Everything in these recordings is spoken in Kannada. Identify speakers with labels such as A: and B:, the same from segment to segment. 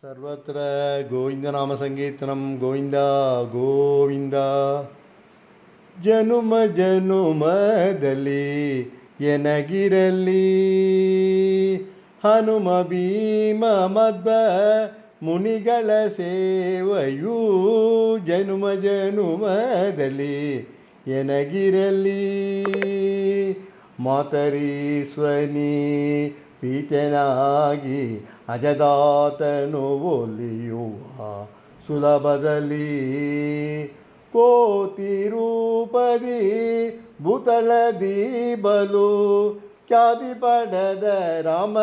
A: ಸರ್ವತ್ರ ಗೋವಿಂದನಾಮ ಸಂಕೀರ್ತನಂ ಗೋವಿಂದ ಗೋವಿಂದ. ಜನುಮ ಜನುಮದಲ್ಲಿ ಎನಗಿರಲಿ ಹನುಮ ಭೀಮ ಮಧ್ವ ಮುನಿಗಳ ಸೇವೆಯೂ ಜನುಮ ಜನುಮದಲ್ಲಿ ಎನಗಿರಲಿ. ಮಾತರೀಶ್ವನಿ ಪೀತನಾಗಿ ಅಜದಾತನು ಒಲಿಯುವ ಸುಲಭದಲ್ಲಿ ಕೋತಿ ರೂಪದಿ ಭೂತಳದಿ ಬಲು ಖ್ಯಾತಿ ಪಡೆದ ರಾಮ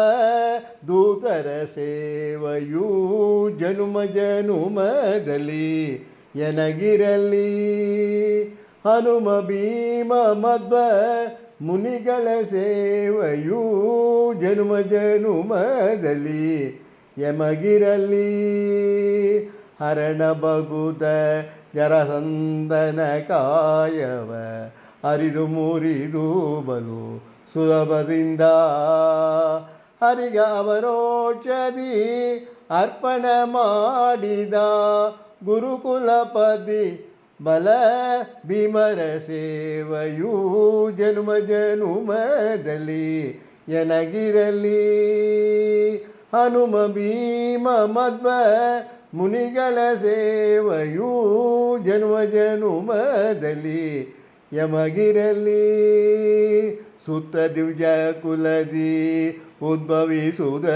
A: ದೂತರ ಸೇವೆಯೂ ಜನುಮ ಜನುಮದಲ್ಲಿ ಎನಗಿರಲಿ. ಹನುಮ ಭೀಮ ಮಧ್ವ ಮುನಿಗಳ ಸೇವೆಯೂ ಜನುಮ ಜನುಮದಲ್ಲಿ ಎಮಗಿರಲಿ. ಹರಣ ಬಗುದ ಜರಸಂದನ ಕಾಯವ ಅರಿದು ಮುರಿದು ಬಲು ಸುಲಭದಿಂದ ಹರಿಗ ಅವರೋಷಧಿ ಅರ್ಪಣ ಮಾಡಿದ ಗುರುಕುಲಪದಿ ಬಲ ಭೀಮರ ಸೇವೆಯೂ ಜನುಮ ಜನುಮದಲ್ಲಿ ಎನಗಿರಲಿ. ಹನುಮ ಭೀಮ ಮಧ್ವ ಮುನಿಗಳ ಸೇವೆಯೂ ಜನುಮ ಜನುಮದಲ್ಲಿ ಯಮಗಿರಲಿ. ಸುತ್ತ ದಿವ್ಯ ಕುಲದಿ ಉದ್ಭವಿಸುವುದ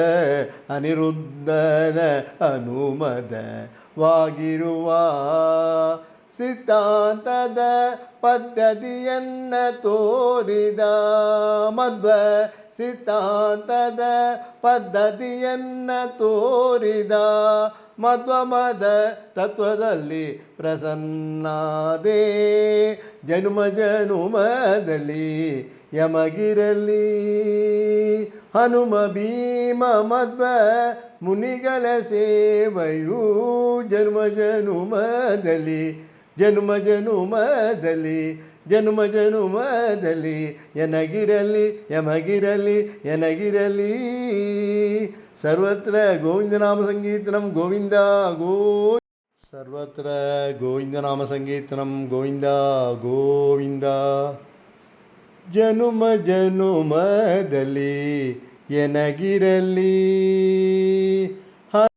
A: ಅನಿರುದ್ಧನ ಅನುಮದವಾಗಿರುವ ಸಿದ್ಧಾಂತದ ಪದ್ಧತಿಯನ್ನ ತೋರಿದ ಮಧ್ವ ಸಿದ್ಧಾಂತದ ಪದ್ಧತಿಯನ್ನ ತೋರಿದ ಮಧ್ವಮದ ತತ್ವದಲ್ಲಿ ಪ್ರಸನ್ನಾದೆ ಜನುಮ ಜನುಮದಲ್ಲಿ ಯಮಗಿರಲಿ. ಹನುಮ ಭೀಮ ಮಧ್ವ ಮುನಿಗಳ ಸೇವೆಯೂ ಜನುಮ ಜನುಮದಲ್ಲಿ ಜನುಮ ಜನುಮದಲ್ಲಿ ಜನುಮ ಜನುಮದಲ್ಲಿ ಎನಗಿರಲಿ ಯಮಗಿರಲಿ ಎನಗಿರಲಿ. ಸರ್ವತ್ರ ಗೋವಿಂದನಾಮ ಸಂಕೀರ್ತನಂ ಗೋವಿಂದ ಸರ್ವತ್ರ ಗೋವಿಂದನಾಮ ಸಂಕೀರ್ತನಂ ಗೋವಿಂದ ಗೋವಿಂದ. ಜನುಮ ಜನುಮದಲ್ಲಿ ಎನಗಿರಲಿ